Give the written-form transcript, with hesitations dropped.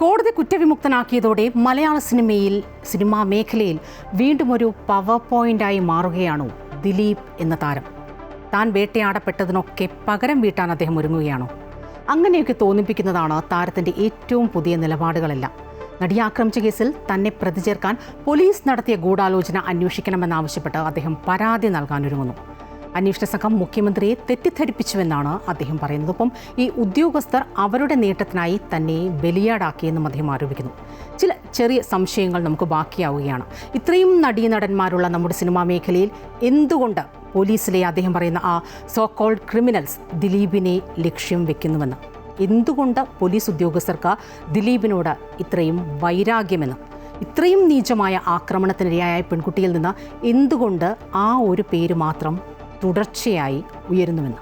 കോടതി കുറ്റവിമുക്തനാക്കിയതോടെ മലയാള സിനിമാ മേഖലയിൽ വീണ്ടും ഒരു പവർ പോയിന്റായി മാറുകയാണോ ദിലീപ് എന്ന താരം? താൻ വേട്ടയാടപ്പെട്ടതിനൊക്കെ പകരം വീട്ടാൻ അദ്ദേഹം ഒരുങ്ങുകയാണോ? അങ്ങനെയൊക്കെ തോന്നിപ്പിക്കുന്നതാണ് താരത്തിൻ്റെ ഏറ്റവും പുതിയ നിലപാടുകളെല്ലാം. നടിയെ ആക്രമിച്ച കേസിൽ തന്നെ പ്രതി ചേർക്കാൻ പോലീസ് നടത്തിയ ഗൂഢാലോചന അന്വേഷിക്കണമെന്നാവശ്യപ്പെട്ട് അദ്ദേഹം പരാതി നൽകാനൊരുങ്ങുന്നു. അന്വേഷണ സംഘം മുഖ്യമന്ത്രിയെ തെറ്റിദ്ധരിപ്പിച്ചുവെന്നാണ് അദ്ദേഹം പറയുന്നത്. ഒപ്പം ഈ ഉദ്യോഗസ്ഥർ അവരുടെ നേട്ടത്തിനായി തന്നെ ബലിയാടാക്കിയെന്നും അദ്ദേഹം ആരോപിക്കുന്നു. ചില ചെറിയ സംശയങ്ങൾ നമുക്ക് ബാക്കിയാവുകയാണ്. ഇത്രയും നടീനടന്മാരുള്ള നമ്മുടെ സിനിമാ മേഖലയിൽ എന്തുകൊണ്ട് പോലീസിലെ അദ്ദേഹം പറയുന്ന ആ സോ കോൾഡ് ക്രിമിനൽസ് ദിലീപിനെ ലക്ഷ്യം വെക്കുന്നുവെന്ന്, എന്തുകൊണ്ട് പോലീസ് ഉദ്യോഗസ്ഥർക്ക് ദിലീപിനോട് ഇത്രയും വൈരാഗ്യമെന്ന്, ഇത്രയും നീചമായ ആക്രമണത്തിനിരയായ പെൺകുട്ടിയിൽ നിന്ന് എന്തുകൊണ്ട് ആ ഒരു പേര് മാത്രം തുടർച്ചയായി ഉയരുന്നുവെന്ന്.